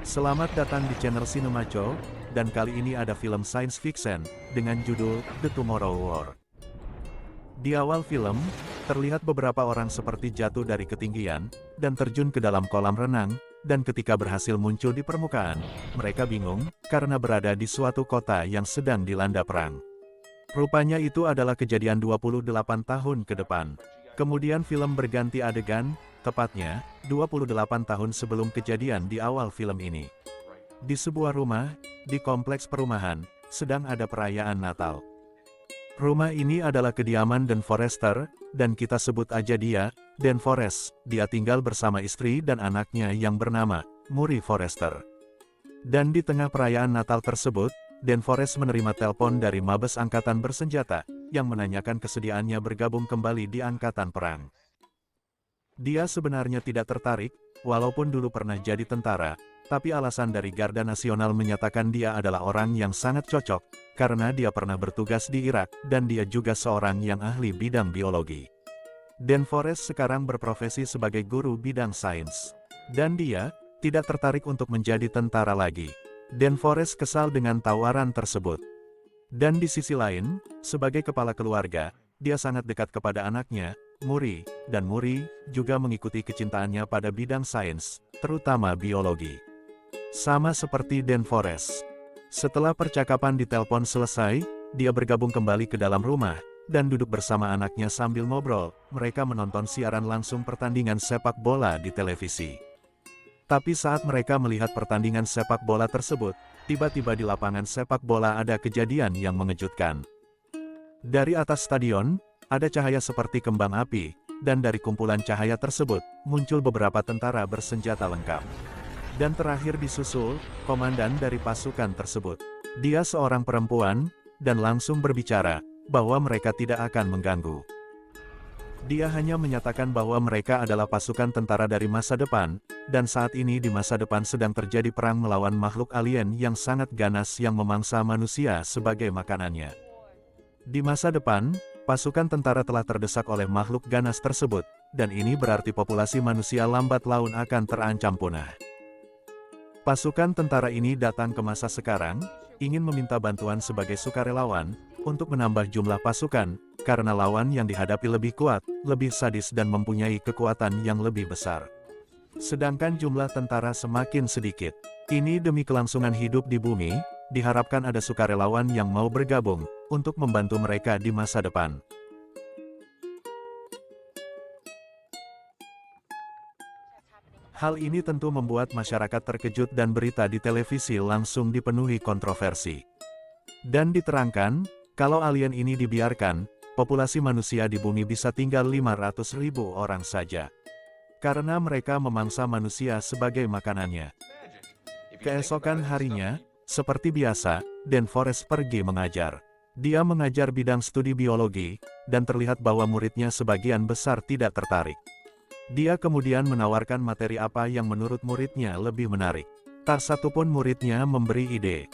Selamat datang di channel Sinemaco, dan kali ini ada film science fiction, dengan judul The Tomorrow War. Di awal film, terlihat beberapa orang seperti jatuh dari ketinggian, dan terjun ke dalam kolam renang, dan ketika berhasil muncul di permukaan, mereka bingung, karena berada di suatu kota yang sedang dilanda perang. Rupanya itu adalah kejadian 28 tahun ke depan. Kemudian film berganti adegan, tepatnya, 28 tahun sebelum kejadian di awal film ini. Di sebuah rumah, di kompleks perumahan, sedang ada perayaan Natal. Rumah ini adalah kediaman Dan Forrester, dan kita sebut aja dia, Dan Forrest. Dia tinggal bersama istri dan anaknya yang bernama Murray Forrester. Dan di tengah perayaan Natal tersebut, Dan Forrest menerima telepon dari Mabes Angkatan Bersenjata, yang menanyakan kesediaannya bergabung kembali di Angkatan Perang. Dia sebenarnya tidak tertarik, walaupun dulu pernah jadi tentara, tapi alasan dari Garda Nasional menyatakan dia adalah orang yang sangat cocok, karena dia pernah bertugas di Irak, dan dia juga seorang yang ahli bidang biologi. Dan Forrest sekarang berprofesi sebagai guru bidang sains. Dan dia tidak tertarik untuk menjadi tentara lagi. Dan Forrest kesal dengan tawaran tersebut. Dan di sisi lain, sebagai kepala keluarga, dia sangat dekat kepada anaknya, Murray, dan Murray juga mengikuti kecintaannya pada bidang sains, terutama biologi. Sama seperti Dan Forrest. Setelah percakapan di telepon selesai, dia bergabung kembali ke dalam rumah, dan duduk bersama anaknya sambil ngobrol. Mereka menonton siaran langsung pertandingan sepak bola di televisi. Tapi saat mereka melihat pertandingan sepak bola tersebut, tiba-tiba di lapangan sepak bola ada kejadian yang mengejutkan. Dari atas stadion, ada cahaya seperti kembang api, dan dari kumpulan cahaya tersebut, muncul beberapa tentara bersenjata lengkap. Dan terakhir disusul, komandan dari pasukan tersebut. Dia seorang perempuan, dan langsung berbicara, bahwa mereka tidak akan mengganggu. Dia hanya menyatakan bahwa mereka adalah pasukan tentara dari masa depan, dan saat ini di masa depan sedang terjadi perang melawan makhluk alien yang sangat ganas yang memangsa manusia sebagai makanannya. Di masa depan, pasukan tentara telah terdesak oleh makhluk ganas tersebut, dan ini berarti populasi manusia lambat laun akan terancam punah. Pasukan tentara ini datang ke masa sekarang, ingin meminta bantuan sebagai sukarelawan, untuk menambah jumlah pasukan, karena lawan yang dihadapi lebih kuat, lebih sadis dan mempunyai kekuatan yang lebih besar. Sedangkan jumlah tentara semakin sedikit. Ini demi kelangsungan hidup di bumi, diharapkan ada sukarelawan yang mau bergabung, untuk membantu mereka di masa depan. Hal ini tentu membuat masyarakat terkejut dan berita di televisi langsung dipenuhi kontroversi. Dan diterangkan, kalau alien ini dibiarkan, populasi manusia di bumi bisa tinggal 500.000 orang saja. Karena mereka memangsa manusia sebagai makanannya. Keesokan harinya, seperti biasa, Dan Forrest pergi mengajar. Dia mengajar bidang studi biologi, dan terlihat bahwa muridnya sebagian besar tidak tertarik. Dia kemudian menawarkan materi apa yang menurut muridnya lebih menarik. Tak satu pun muridnya memberi ide.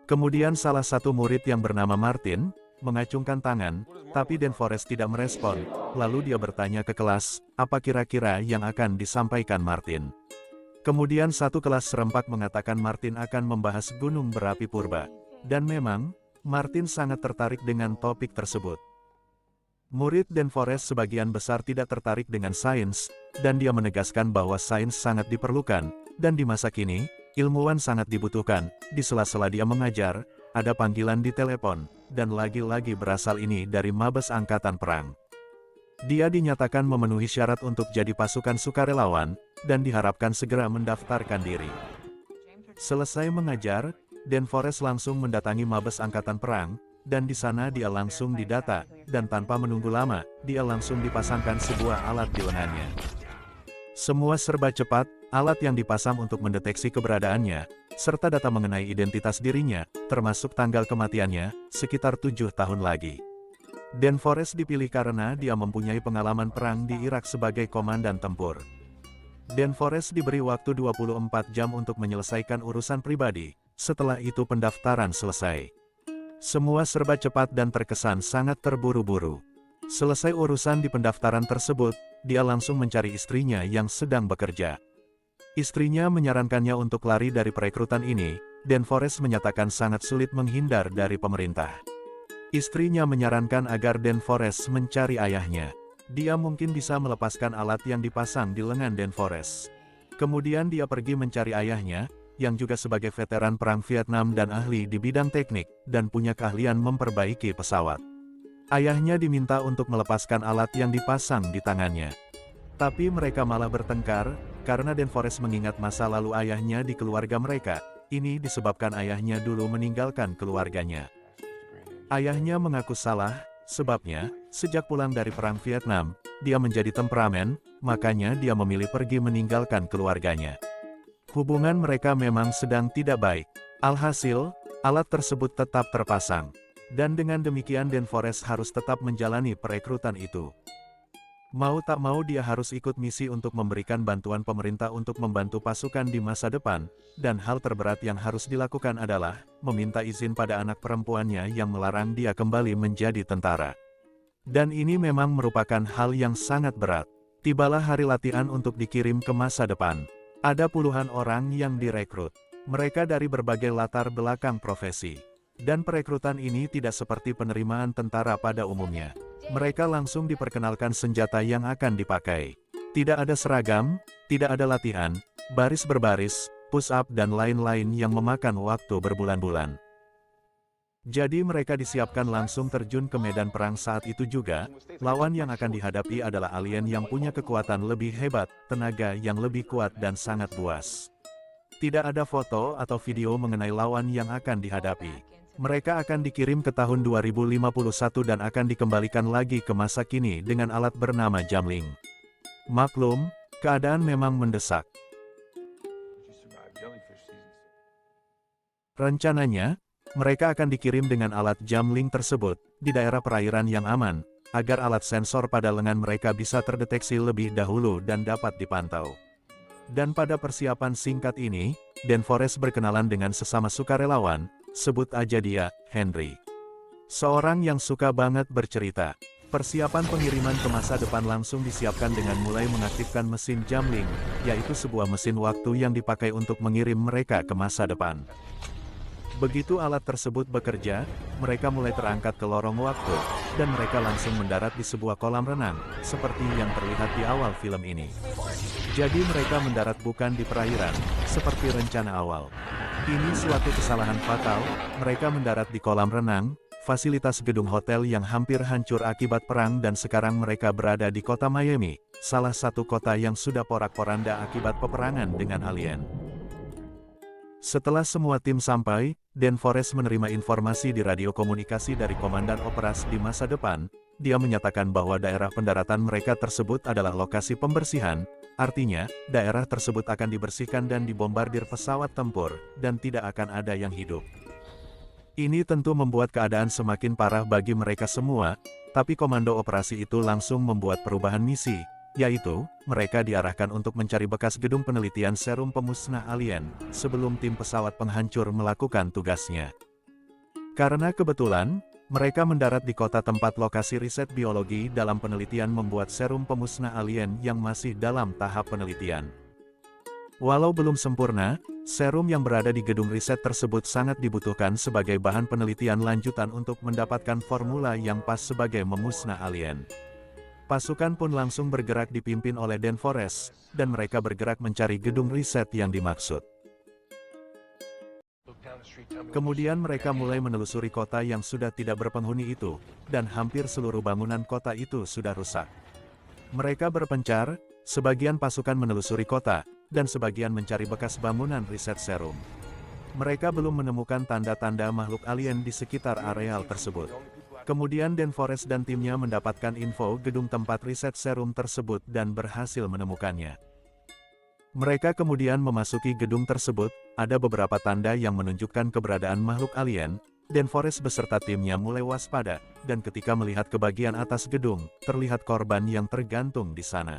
Kemudian salah satu murid yang bernama Martin, mengacungkan tangan, tapi Dan Forrest tidak merespon. Lalu dia bertanya ke kelas, apa kira-kira yang akan disampaikan Martin. Kemudian satu kelas serempak mengatakan Martin akan membahas gunung berapi purba. Dan memang, Martin sangat tertarik dengan topik tersebut. Murid Dan Forrest sebagian besar tidak tertarik dengan sains, dan dia menegaskan bahwa sains sangat diperlukan, dan di masa kini, ilmuwan sangat dibutuhkan. Di sela-sela dia mengajar, ada panggilan di telepon, dan lagi-lagi berasal ini dari Mabes Angkatan Perang. Dia dinyatakan memenuhi syarat untuk jadi pasukan sukarelawan, dan diharapkan segera mendaftarkan diri. Selesai mengajar, Dan Forrest langsung mendatangi Mabes Angkatan Perang, dan di sana dia langsung didata, dan tanpa menunggu lama, dia langsung dipasangkan sebuah alat di lengannya. Semua serba cepat, alat yang dipasang untuk mendeteksi keberadaannya, serta data mengenai identitas dirinya, termasuk tanggal kematiannya, sekitar 7 tahun lagi. Dan Forrest dipilih karena dia mempunyai pengalaman perang di Irak sebagai komandan tempur. Dan Forrest diberi waktu 24 jam untuk menyelesaikan urusan pribadi, setelah itu pendaftaran selesai. Semua serba cepat dan terkesan sangat terburu-buru. Selesai urusan di pendaftaran tersebut, dia langsung mencari istrinya yang sedang bekerja. Istrinya menyarankannya untuk lari dari perekrutan ini, dan Forrest menyatakan sangat sulit menghindar dari pemerintah. Istrinya menyarankan agar Dan Forrest mencari ayahnya. Dia mungkin bisa melepaskan alat yang dipasang di lengan Dan Forrest. Kemudian dia pergi mencari ayahnya, yang juga sebagai veteran perang Vietnam dan ahli di bidang teknik, dan punya keahlian memperbaiki pesawat. Ayahnya diminta untuk melepaskan alat yang dipasang di tangannya. Tapi mereka malah bertengkar, karena Dan Forrest mengingat masa lalu ayahnya di keluarga mereka. Ini disebabkan ayahnya dulu meninggalkan keluarganya. Ayahnya mengaku salah, sebabnya, sejak pulang dari perang Vietnam, dia menjadi temperamen, makanya dia memilih pergi meninggalkan keluarganya. Hubungan mereka memang sedang tidak baik. Alhasil, alat tersebut tetap terpasang. Dan dengan demikian Dan Forrest harus tetap menjalani perekrutan itu. Mau tak mau dia harus ikut misi untuk memberikan bantuan pemerintah untuk membantu pasukan di masa depan, dan hal terberat yang harus dilakukan adalah, meminta izin pada anak perempuannya yang melarang dia kembali menjadi tentara. Dan ini memang merupakan hal yang sangat berat. Tibalah hari latihan untuk dikirim ke masa depan. Ada puluhan orang yang direkrut. Mereka dari berbagai latar belakang profesi. Dan perekrutan ini tidak seperti penerimaan tentara pada umumnya. Mereka langsung diperkenalkan senjata yang akan dipakai. Tidak ada seragam, tidak ada latihan, baris berbaris, push up dan lain-lain yang memakan waktu berbulan-bulan. Jadi mereka disiapkan langsung terjun ke medan perang saat itu juga. Lawan yang akan dihadapi adalah alien yang punya kekuatan lebih hebat, tenaga yang lebih kuat dan sangat buas. Tidak ada foto atau video mengenai lawan yang akan dihadapi. Mereka akan dikirim ke tahun 2051 dan akan dikembalikan lagi ke masa kini dengan alat bernama Jamling. Maklum, keadaan memang mendesak. Rencananya, mereka akan dikirim dengan alat Jamling tersebut, di daerah perairan yang aman, agar alat sensor pada lengan mereka bisa terdeteksi lebih dahulu dan dapat dipantau. Dan pada persiapan singkat ini, Dan Forrest berkenalan dengan sesama sukarelawan, sebut aja dia, Henry. Seorang yang suka banget bercerita. Persiapan pengiriman ke masa depan langsung disiapkan dengan mulai mengaktifkan mesin Jamling, yaitu sebuah mesin waktu yang dipakai untuk mengirim mereka ke masa depan. Begitu alat tersebut bekerja, mereka mulai terangkat ke lorong waktu, dan mereka langsung mendarat di sebuah kolam renang, seperti yang terlihat di awal film ini. Jadi mereka mendarat bukan di perairan, seperti rencana awal. Ini suatu kesalahan fatal, mereka mendarat di kolam renang, fasilitas gedung hotel yang hampir hancur akibat perang dan sekarang mereka berada di kota Miami, salah satu kota yang sudah porak-poranda akibat peperangan dengan alien. Setelah semua tim sampai, Dan Forrest menerima informasi di radio komunikasi dari Komandan Operasi di masa depan. Dia menyatakan bahwa daerah pendaratan mereka tersebut adalah lokasi pembersihan, artinya, daerah tersebut akan dibersihkan dan dibombardir pesawat tempur, dan tidak akan ada yang hidup. Ini tentu membuat keadaan semakin parah bagi mereka semua, tapi komando operasi itu langsung membuat perubahan misi, yaitu, mereka diarahkan untuk mencari bekas gedung penelitian serum pemusnah alien, sebelum tim pesawat penghancur melakukan tugasnya. Karena kebetulan, mereka mendarat di kota tempat lokasi riset biologi dalam penelitian membuat serum pemusnah alien yang masih dalam tahap penelitian. Walau belum sempurna, serum yang berada di gedung riset tersebut sangat dibutuhkan sebagai bahan penelitian lanjutan untuk mendapatkan formula yang pas sebagai memusnah alien. Pasukan pun langsung bergerak dipimpin oleh Dan Forrest, dan mereka bergerak mencari gedung riset yang dimaksud. Kemudian mereka mulai menelusuri kota yang sudah tidak berpenghuni itu, dan hampir seluruh bangunan kota itu sudah rusak. Mereka berpencar, sebagian pasukan menelusuri kota, dan sebagian mencari bekas bangunan riset serum. Mereka belum menemukan tanda-tanda makhluk alien di sekitar areal tersebut. Kemudian Dan Forrest dan timnya mendapatkan info gedung tempat riset serum tersebut dan berhasil menemukannya. Mereka kemudian memasuki gedung tersebut, ada beberapa tanda yang menunjukkan keberadaan makhluk alien. Dan Forrest beserta timnya mulai waspada, dan ketika melihat ke bagian atas gedung, terlihat korban yang tergantung di sana.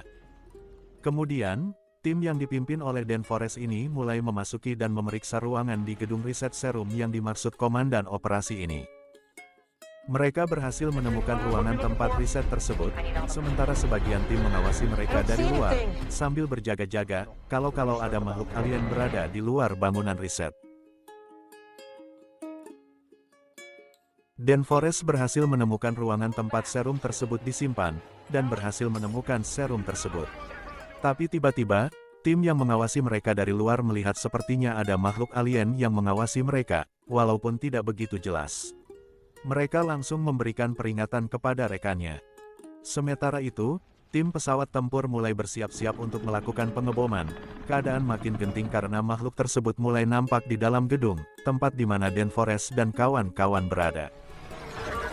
Kemudian, tim yang dipimpin oleh Dan Forrest ini mulai memasuki dan memeriksa ruangan di gedung riset serum yang dimaksud komandan operasi ini. Mereka berhasil menemukan ruangan tempat riset tersebut, sementara sebagian tim mengawasi mereka dari luar, sambil berjaga-jaga, kalau ada makhluk alien berada di luar bangunan riset. Dan Forrest berhasil menemukan ruangan tempat serum tersebut disimpan, dan berhasil menemukan serum tersebut. Tapi tiba-tiba, tim yang mengawasi mereka dari luar melihat sepertinya ada makhluk alien yang mengawasi mereka, walaupun tidak begitu jelas. Mereka langsung memberikan peringatan kepada rekannya. Sementara itu, tim pesawat tempur mulai bersiap-siap untuk melakukan pengeboman. Keadaan makin genting karena makhluk tersebut mulai nampak di dalam gedung, tempat di mana Dan Forrest dan kawan-kawan berada.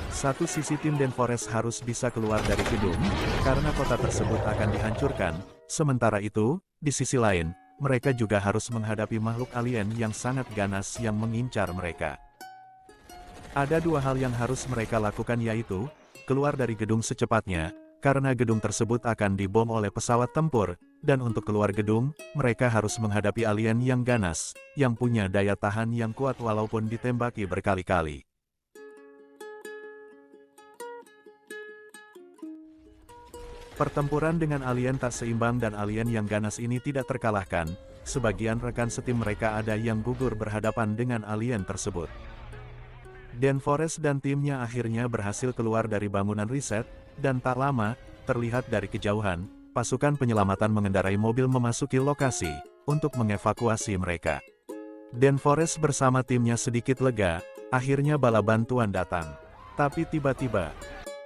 Satu sisi tim Dan Forrest harus bisa keluar dari gedung, karena kota tersebut akan dihancurkan. Sementara itu, di sisi lain, mereka juga harus menghadapi makhluk alien yang sangat ganas yang mengincar mereka. Ada dua hal yang harus mereka lakukan, yaitu keluar dari gedung secepatnya, karena gedung tersebut akan dibom oleh pesawat tempur, dan untuk keluar gedung, mereka harus menghadapi alien yang ganas, yang punya daya tahan yang kuat walaupun ditembaki berkali-kali. Pertempuran dengan alien tak seimbang dan alien yang ganas ini tidak terkalahkan. Sebagian rekan setim mereka ada yang gugur berhadapan dengan alien tersebut. Dan Forrest dan timnya akhirnya berhasil keluar dari bangunan riset, dan tak lama, terlihat dari kejauhan, pasukan penyelamatan mengendarai mobil memasuki lokasi, untuk mengevakuasi mereka. Dan Forrest bersama timnya sedikit lega, akhirnya bala bantuan datang. Tapi tiba-tiba,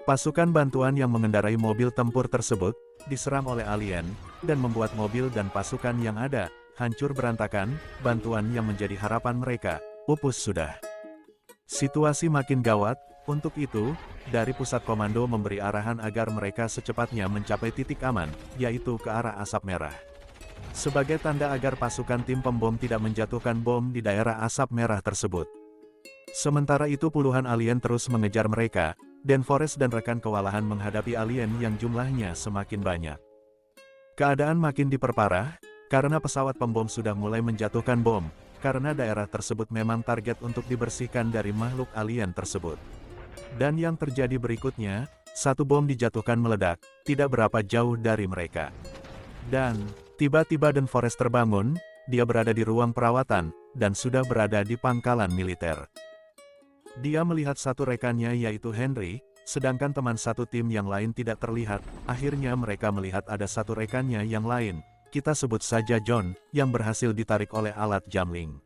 pasukan bantuan yang mengendarai mobil tempur tersebut, diserang oleh alien, dan membuat mobil dan pasukan yang ada, hancur berantakan. Bantuan yang menjadi harapan mereka, pupus sudah. Situasi makin gawat, untuk itu, dari pusat komando memberi arahan agar mereka secepatnya mencapai titik aman, yaitu ke arah asap merah. Sebagai tanda agar pasukan tim pembom tidak menjatuhkan bom di daerah asap merah tersebut. Sementara itu puluhan alien terus mengejar mereka, Dan Forrest dan rekan kewalahan menghadapi alien yang jumlahnya semakin banyak. Keadaan makin diperparah, karena pesawat pembom sudah mulai menjatuhkan bom, karena daerah tersebut memang target untuk dibersihkan dari makhluk alien tersebut. Dan yang terjadi berikutnya, satu bom dijatuhkan meledak, tidak berapa jauh dari mereka. Dan, tiba-tiba Dan Forrest terbangun, dia berada di ruang perawatan, dan sudah berada di pangkalan militer. Dia melihat satu rekannya yaitu Henry, sedangkan teman satu tim yang lain tidak terlihat. Akhirnya mereka melihat ada satu rekannya yang lain, kita sebut saja John, yang berhasil ditarik oleh alat jamling.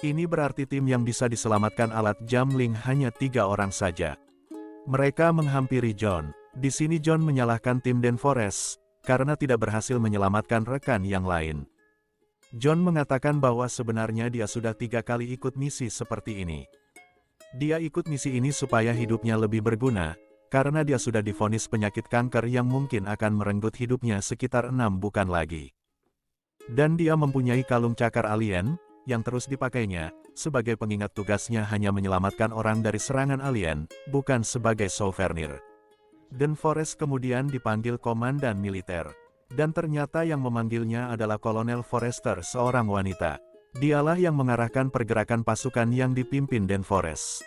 Ini berarti tim yang bisa diselamatkan alat jamling hanya 3 orang saja. Mereka menghampiri John. Di sini John menyalahkan tim Dan Forrest, karena tidak berhasil menyelamatkan rekan yang lain. John mengatakan bahwa sebenarnya dia sudah 3 kali ikut misi seperti ini. Dia ikut misi ini supaya hidupnya lebih berguna, karena dia sudah divonis penyakit kanker yang mungkin akan merenggut hidupnya sekitar 6 bulan lagi. Dan dia mempunyai kalung cakar alien, yang terus dipakainya, sebagai pengingat tugasnya hanya menyelamatkan orang dari serangan alien, bukan sebagai souvenir. Dan Forrest kemudian dipanggil komandan militer. Dan ternyata yang memanggilnya adalah Kolonel Forrester, seorang wanita. Dialah yang mengarahkan pergerakan pasukan yang dipimpin Dan Forrest.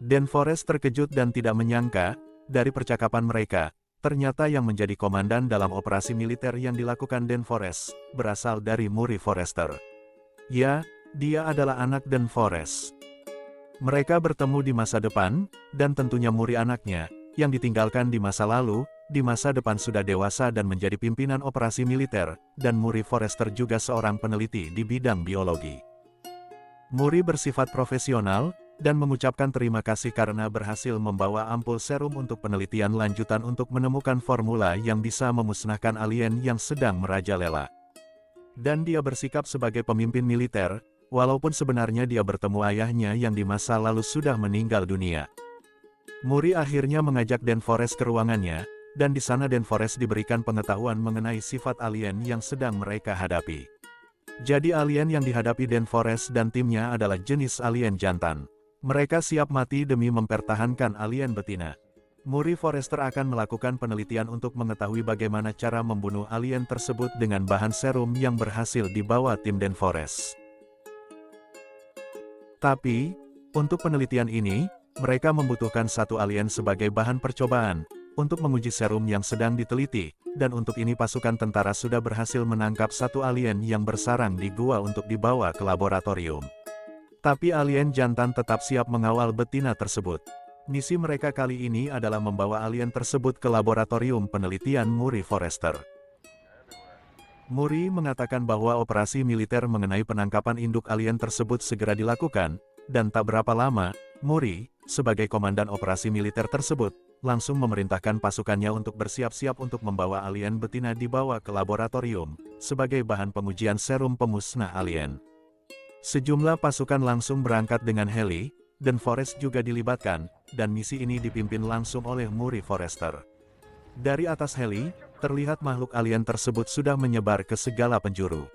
Dan Forrest terkejut dan tidak menyangka, dari percakapan mereka, ternyata yang menjadi komandan dalam operasi militer yang dilakukan Dan Forrest, berasal dari Murray Forrester. Ya, dia adalah anak Dan Forrest. Mereka bertemu di masa depan, dan tentunya Murray anaknya, yang ditinggalkan di masa lalu, di masa depan sudah dewasa dan menjadi pimpinan operasi militer, dan Murray Forrester juga seorang peneliti di bidang biologi. Murray bersifat profesional, dan mengucapkan terima kasih karena berhasil membawa ampul serum untuk penelitian lanjutan untuk menemukan formula yang bisa memusnahkan alien yang sedang merajalela. Dan dia bersikap sebagai pemimpin militer, walaupun sebenarnya dia bertemu ayahnya yang di masa lalu sudah meninggal dunia. Murray akhirnya mengajak Dan Forrest ke ruangannya, dan di sana Dan Forrest diberikan pengetahuan mengenai sifat alien yang sedang mereka hadapi. Jadi alien yang dihadapi Dan Forrest dan timnya adalah jenis alien jantan. Mereka siap mati demi mempertahankan alien betina. Murray Forrester akan melakukan penelitian untuk mengetahui bagaimana cara membunuh alien tersebut dengan bahan serum yang berhasil dibawa tim Dan Forrest. Tapi, untuk penelitian ini, mereka membutuhkan satu alien sebagai bahan percobaan, untuk menguji serum yang sedang diteliti, dan untuk ini pasukan tentara sudah berhasil menangkap satu alien yang bersarang di gua untuk dibawa ke laboratorium. Tapi alien jantan tetap siap mengawal betina tersebut. Misi mereka kali ini adalah membawa alien tersebut ke laboratorium penelitian Muri Forrester. Muri mengatakan bahwa operasi militer mengenai penangkapan induk alien tersebut segera dilakukan, dan tak berapa lama, Muri, sebagai komandan operasi militer tersebut, langsung memerintahkan pasukannya untuk bersiap-siap untuk membawa alien betina dibawa ke laboratorium, sebagai bahan pengujian serum pemusnah alien. Sejumlah pasukan langsung berangkat dengan heli, dan Forrest juga dilibatkan, dan misi ini dipimpin langsung oleh Muri Forrester. Dari atas heli, terlihat makhluk alien tersebut sudah menyebar ke segala penjuru.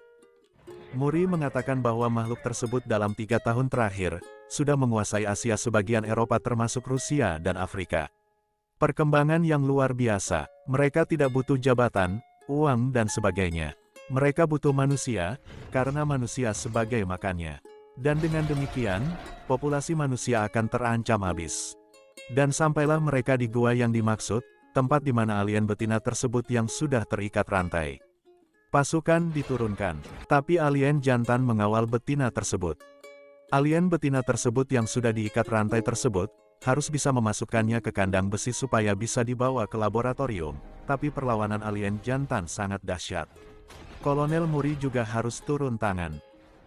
Muri mengatakan bahwa makhluk tersebut dalam 3 tahun terakhir, sudah menguasai Asia sebagian Eropa termasuk Rusia dan Afrika. Perkembangan yang luar biasa, mereka tidak butuh jabatan, uang dan sebagainya. Mereka butuh manusia, karena manusia sebagai makannya. Dan dengan demikian, populasi manusia akan terancam habis. Dan sampailah mereka di gua yang dimaksud, tempat di mana alien betina tersebut yang sudah terikat rantai. Pasukan diturunkan, tapi alien jantan mengawal betina tersebut. Alien betina tersebut yang sudah diikat rantai tersebut, harus bisa memasukkannya ke kandang besi supaya bisa dibawa ke laboratorium, tapi perlawanan alien jantan sangat dahsyat. Kolonel Muri juga harus turun tangan.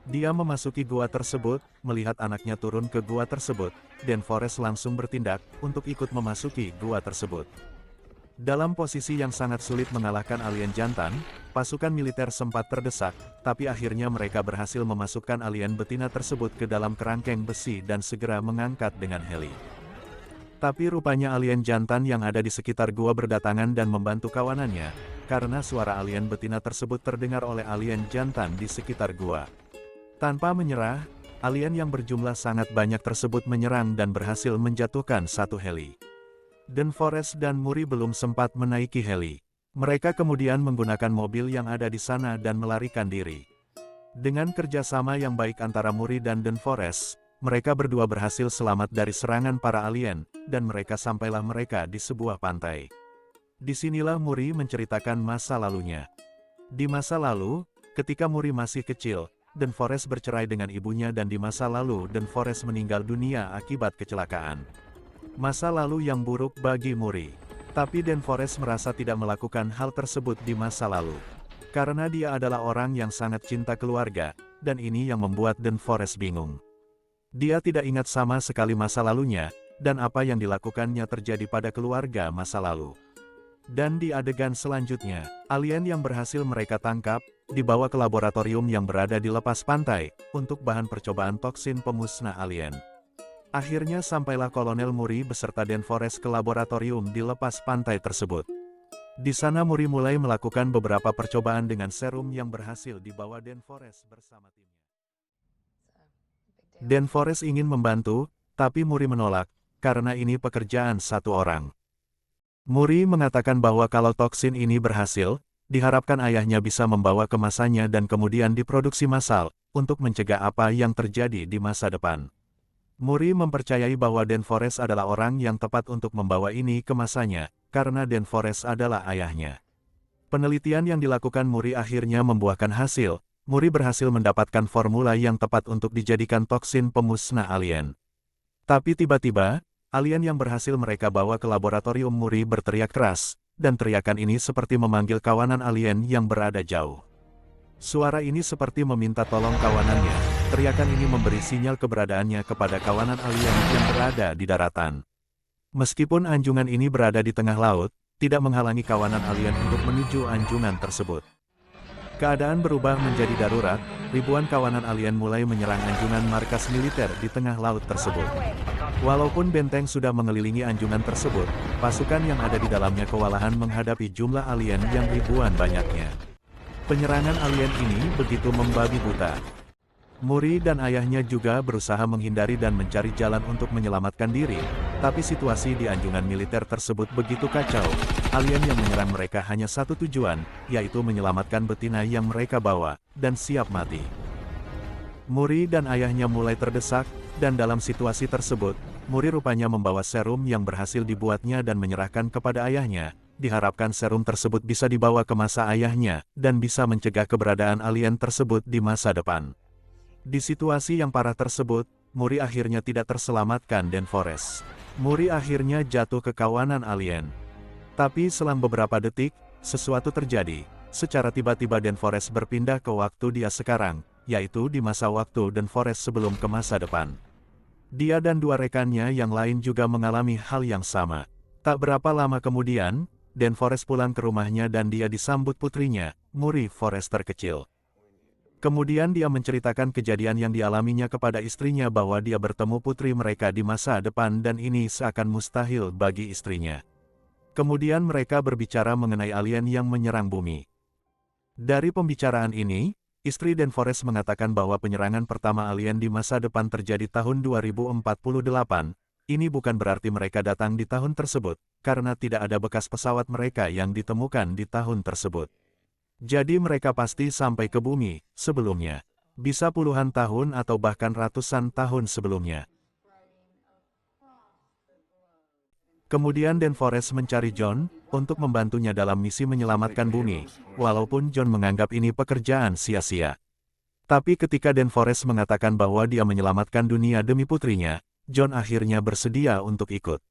Dia memasuki gua tersebut, melihat anaknya turun ke gua tersebut, dan Forrest langsung bertindak, untuk ikut memasuki gua tersebut. Dalam posisi yang sangat sulit mengalahkan alien jantan, pasukan militer sempat terdesak, tapi akhirnya mereka berhasil memasukkan alien betina tersebut ke dalam kerangkeng besi dan segera mengangkat dengan heli. Tapi rupanya alien jantan yang ada di sekitar gua berdatangan dan membantu kawanannya, karena suara alien betina tersebut terdengar oleh alien jantan di sekitar gua. Tanpa menyerah, alien yang berjumlah sangat banyak tersebut menyerang dan berhasil menjatuhkan satu heli. Dan Forrest dan Muri belum sempat menaiki heli. Mereka kemudian menggunakan mobil yang ada di sana dan melarikan diri. Dengan kerjasama yang baik antara Muri dan Den Forrest, mereka berdua berhasil selamat dari serangan para alien, dan mereka sampailah mereka di sebuah pantai. Disinilah Muri menceritakan masa lalunya. Di masa lalu, ketika Muri masih kecil, Den Forrest bercerai dengan ibunya dan di masa lalu Den Forrest meninggal dunia akibat kecelakaan. Masa lalu yang buruk bagi Muri. Tapi Den Forrest merasa tidak melakukan hal tersebut di masa lalu. Karena dia adalah orang yang sangat cinta keluarga, dan ini yang membuat Den Forrest bingung. Dia tidak ingat sama sekali masa lalunya, dan apa yang dilakukannya terjadi pada keluarga masa lalu. Dan di adegan selanjutnya, alien yang berhasil mereka tangkap, dibawa ke laboratorium yang berada di lepas pantai, untuk bahan percobaan toksin pemusnah alien. Akhirnya sampailah Kolonel Muri beserta Den Forrest ke laboratorium di lepas pantai tersebut. Di sana Muri mulai melakukan beberapa percobaan dengan serum yang berhasil dibawa Den Forrest bersama timnya. Den Forrest ingin membantu, tapi Muri menolak, karena ini pekerjaan satu orang. Muri mengatakan bahwa kalau toksin ini berhasil, diharapkan ayahnya bisa membawa kemasannya dan kemudian diproduksi massal, untuk mencegah apa yang terjadi di masa depan. Muri mempercayai bahwa Den Forrest adalah orang yang tepat untuk membawa ini ke masanya, karena Den Forrest adalah ayahnya. Penelitian yang dilakukan Muri akhirnya membuahkan hasil. Muri berhasil mendapatkan formula yang tepat untuk dijadikan toksin pemusnah alien. Tapi tiba-tiba, alien yang berhasil mereka bawa ke laboratorium Muri berteriak keras, dan teriakan ini seperti memanggil kawanan alien yang berada jauh. Suara ini seperti meminta tolong kawanannya. Teriakan ini memberi sinyal keberadaannya kepada kawanan alien yang berada di daratan. Meskipun anjungan ini berada di tengah laut, tidak menghalangi kawanan alien untuk menuju anjungan tersebut. Keadaan berubah menjadi darurat, ribuan kawanan alien mulai menyerang anjungan markas militer di tengah laut tersebut. Walaupun benteng sudah mengelilingi anjungan tersebut, pasukan yang ada di dalamnya kewalahan menghadapi jumlah alien yang ribuan banyaknya. Penyerangan alien ini begitu membabi buta. Muri dan ayahnya juga berusaha menghindari dan mencari jalan untuk menyelamatkan diri, tapi situasi di anjungan militer tersebut begitu kacau. Alien yang menyerang mereka hanya satu tujuan, yaitu menyelamatkan betina yang mereka bawa, dan siap mati. Muri dan ayahnya mulai terdesak, dan dalam situasi tersebut, Muri rupanya membawa serum yang berhasil dibuatnya dan menyerahkan kepada ayahnya. Diharapkan serum tersebut bisa dibawa ke masa ayahnya, dan bisa mencegah keberadaan alien tersebut di masa depan. Di situasi yang parah tersebut, Muri akhirnya tidak terselamatkan dan Forrest. Muri akhirnya jatuh ke kawanan alien. Tapi selang beberapa detik, sesuatu terjadi. Secara tiba-tiba Dan Forrest berpindah ke waktu dia sekarang, yaitu di masa waktu Dan Forrest sebelum ke masa depan. Dia dan dua rekannya yang lain juga mengalami hal yang sama. Tak berapa lama kemudian, Dan Forrest pulang ke rumahnya dan dia disambut putrinya, Muri Forrester kecil. Kemudian dia menceritakan kejadian yang dialaminya kepada istrinya bahwa dia bertemu putri mereka di masa depan dan ini seakan mustahil bagi istrinya. Kemudian mereka berbicara mengenai alien yang menyerang bumi. Dari pembicaraan ini, istri Dan Forrest mengatakan bahwa penyerangan pertama alien di masa depan terjadi tahun 2048. Ini bukan berarti mereka datang di tahun tersebut, karena tidak ada bekas pesawat mereka yang ditemukan di tahun tersebut. Jadi mereka pasti sampai ke bumi sebelumnya. Bisa puluhan tahun atau bahkan ratusan tahun sebelumnya. Kemudian Dan Forrest mencari John, untuk membantunya dalam misi menyelamatkan bumi, walaupun John menganggap ini pekerjaan sia-sia. Tapi ketika Dan Forrest mengatakan bahwa dia menyelamatkan dunia demi putrinya, John akhirnya bersedia untuk ikut.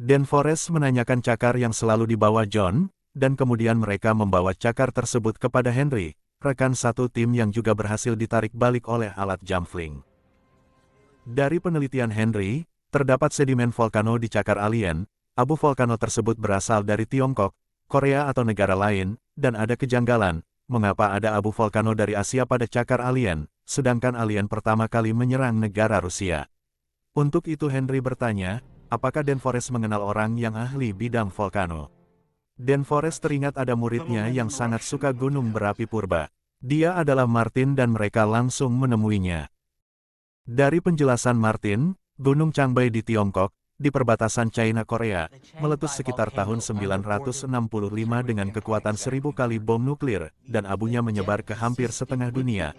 Dan Forrest menanyakan cakar yang selalu dibawa John, dan kemudian mereka membawa cakar tersebut kepada Henry, rekan satu tim yang juga berhasil ditarik balik oleh alat Jamfling. Dari penelitian Henry, terdapat sedimen volcano di cakar alien. Abu vulkano tersebut berasal dari Tiongkok, Korea atau negara lain, dan ada kejanggalan, mengapa ada abu vulkano dari Asia pada cakar alien, sedangkan alien pertama kali menyerang negara Rusia. Untuk itu Henry bertanya, apakah Dan Forrest mengenal orang yang ahli bidang volcano? Dan Forrest teringat ada muridnya yang sangat suka gunung berapi purba. Dia adalah Martin dan mereka langsung menemuinya. Dari penjelasan Martin, Gunung Changbai di Tiongkok, di perbatasan China-Korea, meletus sekitar tahun 965 dengan kekuatan 1000 kali bom nuklir, dan abunya menyebar ke hampir setengah dunia.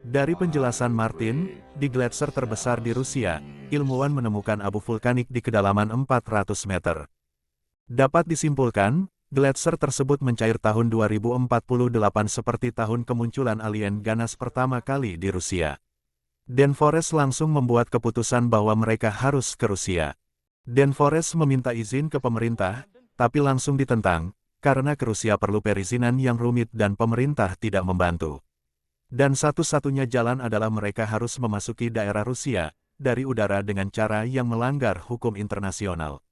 Dari penjelasan Martin, di gletser terbesar di Rusia, ilmuwan menemukan abu vulkanik di kedalaman 400 meter. Dapat disimpulkan, gletser tersebut mencair tahun 2048 seperti tahun kemunculan alien ganas pertama kali di Rusia. Dan Forrest langsung membuat keputusan bahwa mereka harus ke Rusia. Dan Forrest meminta izin ke pemerintah, tapi langsung ditentang, karena ke Rusia perlu perizinan yang rumit dan pemerintah tidak membantu. Dan satu-satunya jalan adalah mereka harus memasuki daerah Rusia, dari udara dengan cara yang melanggar hukum internasional.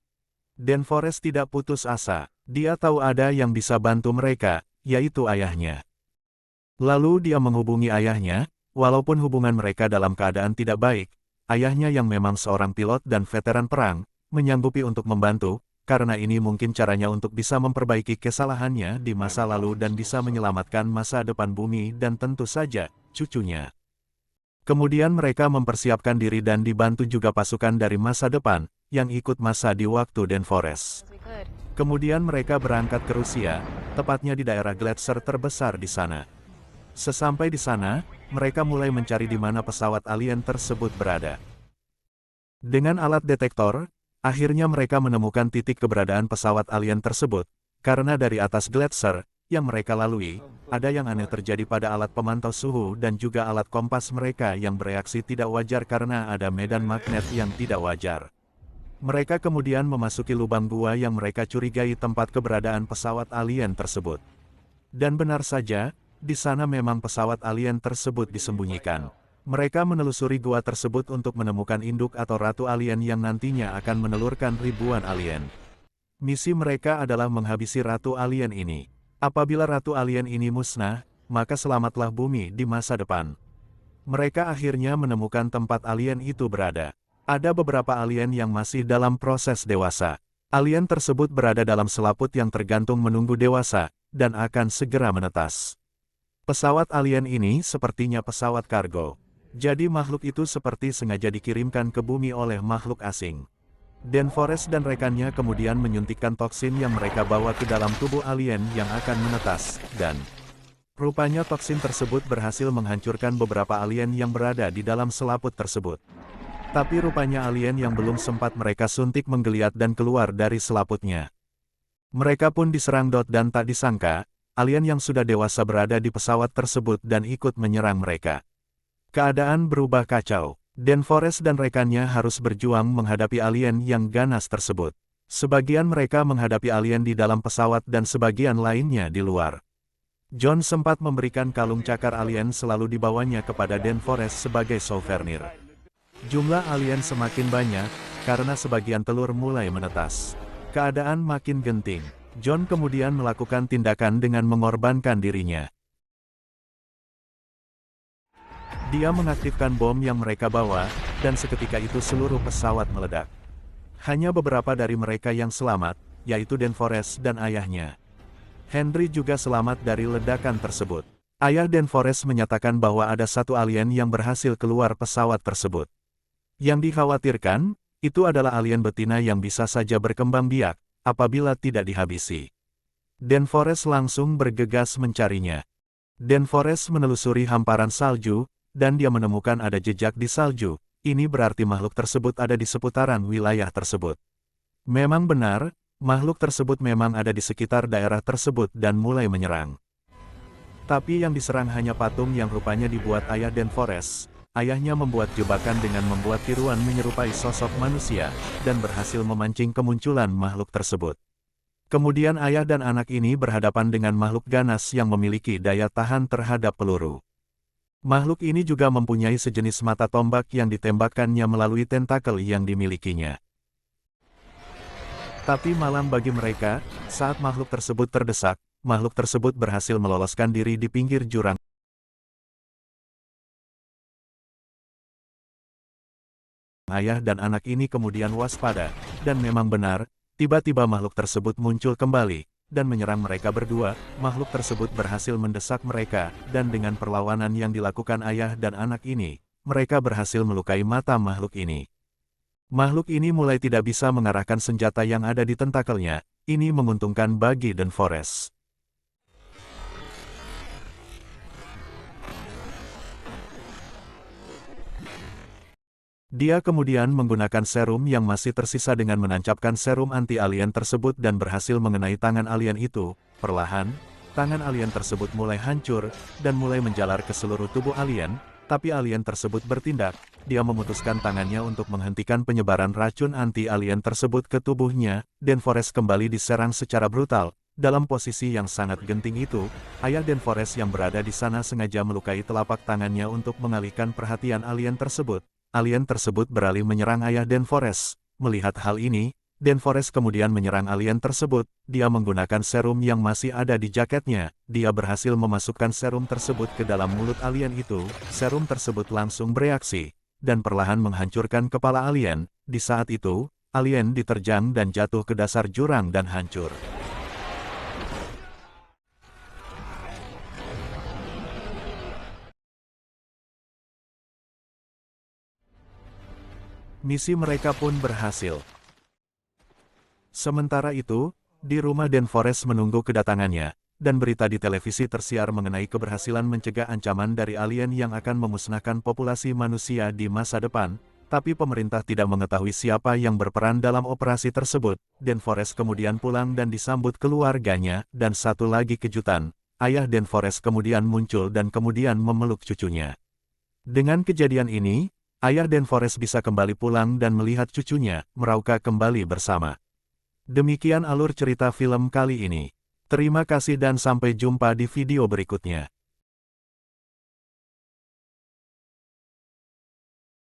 Dan Forrest tidak putus asa, dia tahu ada yang bisa bantu mereka, yaitu ayahnya. Lalu dia menghubungi ayahnya, walaupun hubungan mereka dalam keadaan tidak baik, ayahnya yang memang seorang pilot dan veteran perang, menyanggupi untuk membantu, karena ini mungkin caranya untuk bisa memperbaiki kesalahannya di masa lalu dan bisa menyelamatkan masa depan bumi dan tentu saja, cucunya. Kemudian mereka mempersiapkan diri dan dibantu juga pasukan dari masa depan, yang ikut masa di waktu Dan Forrest. Kemudian mereka berangkat ke Rusia, tepatnya di daerah gletser terbesar di sana. Sesampai di sana, mereka mulai mencari di mana pesawat alien tersebut berada. Dengan alat detektor, akhirnya mereka menemukan titik keberadaan pesawat alien tersebut, karena dari atas gletser yang mereka lalui, ada yang aneh terjadi pada alat pemantau suhu dan juga alat kompas mereka yang bereaksi tidak wajar karena ada medan magnet yang tidak wajar. Mereka kemudian memasuki lubang gua yang mereka curigai tempat keberadaan pesawat alien tersebut. Dan benar saja, di sana memang pesawat alien tersebut disembunyikan. Mereka menelusuri gua tersebut untuk menemukan induk atau ratu alien yang nantinya akan menelurkan ribuan alien. Misi mereka adalah menghabisi ratu alien ini. Apabila ratu alien ini musnah, maka selamatlah bumi di masa depan. Mereka akhirnya menemukan tempat alien itu berada. Ada beberapa alien yang masih dalam proses dewasa. Alien tersebut berada dalam selaput yang tergantung menunggu dewasa, dan akan segera menetas. Pesawat alien ini sepertinya pesawat kargo. Jadi makhluk itu seperti sengaja dikirimkan ke bumi oleh makhluk asing. Dan Forrest dan rekannya kemudian menyuntikkan toksin yang mereka bawa ke dalam tubuh alien yang akan menetas, dan Rupanya toksin tersebut berhasil menghancurkan beberapa alien yang berada di dalam selaput tersebut. Tapi rupanya alien yang belum sempat mereka suntik menggeliat dan keluar dari selaputnya. Mereka pun diserang dan tak disangka, alien yang sudah dewasa berada di pesawat tersebut dan ikut menyerang mereka. Keadaan berubah kacau. DanForest dan rekannya harus berjuang menghadapi alien yang ganas tersebut. Sebagian mereka menghadapi alien di dalam pesawat dan sebagian lainnya di luar. John sempat memberikan kalung cakar alien selalu dibawanya kepada DanForest sebagai souvenir. Jumlah alien semakin banyak, karena sebagian telur mulai menetas. Keadaan makin genting. John kemudian melakukan tindakan dengan mengorbankan dirinya. Dia mengaktifkan bom yang mereka bawa, dan seketika itu seluruh pesawat meledak. Hanya beberapa dari mereka yang selamat, yaitu DanForest dan ayahnya. Henry juga selamat dari ledakan tersebut. Ayah DanForest menyatakan bahwa ada satu alien yang berhasil keluar pesawat tersebut. Yang dikhawatirkan, itu adalah alien betina yang bisa saja berkembang biak, apabila tidak dihabisi. DanForest langsung bergegas mencarinya. DanForest menelusuri hamparan salju, dan dia menemukan ada jejak di salju. Ini berarti makhluk tersebut ada di seputaran wilayah tersebut. Memang benar, makhluk tersebut memang ada di sekitar daerah tersebut dan mulai menyerang. Tapi yang diserang hanya patung yang rupanya dibuat ayah DanForest. Ayahnya membuat jebakan dengan membuat tiruan menyerupai sosok manusia, dan berhasil memancing kemunculan makhluk tersebut. Kemudian ayah dan anak ini berhadapan dengan makhluk ganas yang memiliki daya tahan terhadap peluru. Makhluk ini juga mempunyai sejenis mata tombak yang ditembakkannya melalui tentakel yang dimilikinya. Tapi malam bagi mereka, saat makhluk tersebut terdesak, makhluk tersebut berhasil meloloskan diri di pinggir jurang. Ayah dan anak ini kemudian waspada, dan memang benar, tiba-tiba makhluk tersebut muncul kembali, dan menyerang mereka berdua. Makhluk tersebut berhasil mendesak mereka, dan dengan perlawanan yang dilakukan ayah dan anak ini, mereka berhasil melukai mata makhluk ini. Makhluk ini mulai tidak bisa mengarahkan senjata yang ada di tentakelnya. Ini menguntungkan bagi DanForest. Dia kemudian menggunakan serum yang masih tersisa dengan menancapkan serum anti-alien tersebut dan berhasil mengenai tangan alien itu. Perlahan, tangan alien tersebut mulai hancur, dan mulai menjalar ke seluruh tubuh alien, tapi alien tersebut bertindak. Dia memutuskan tangannya untuk menghentikan penyebaran racun anti-alien tersebut ke tubuhnya. DanForest kembali diserang secara brutal. Dalam posisi yang sangat genting itu, ayah DanForest yang berada di sana sengaja melukai telapak tangannya untuk mengalihkan perhatian alien tersebut. Alien tersebut beralih menyerang ayah DanForest. Melihat hal ini, DanForest kemudian menyerang alien tersebut. Dia menggunakan serum yang masih ada di jaketnya. Dia berhasil memasukkan serum tersebut ke dalam mulut alien itu. Serum tersebut langsung bereaksi, dan perlahan menghancurkan kepala alien. Di saat itu, alien diterjang dan jatuh ke dasar jurang dan hancur. Misi mereka pun berhasil. Sementara itu, di rumah DanForest menunggu kedatangannya, dan berita di televisi tersiar mengenai keberhasilan mencegah ancaman dari alien yang akan memusnahkan populasi manusia di masa depan, tapi pemerintah tidak mengetahui siapa yang berperan dalam operasi tersebut. DanForest kemudian pulang dan disambut keluarganya, dan satu lagi kejutan, ayah DanForest kemudian muncul dan kemudian memeluk cucunya. Dengan kejadian ini, ayah DanForest bisa kembali pulang dan melihat cucunya, merauke kembali bersama. Demikian alur cerita film kali ini. Terima kasih dan sampai jumpa di video berikutnya.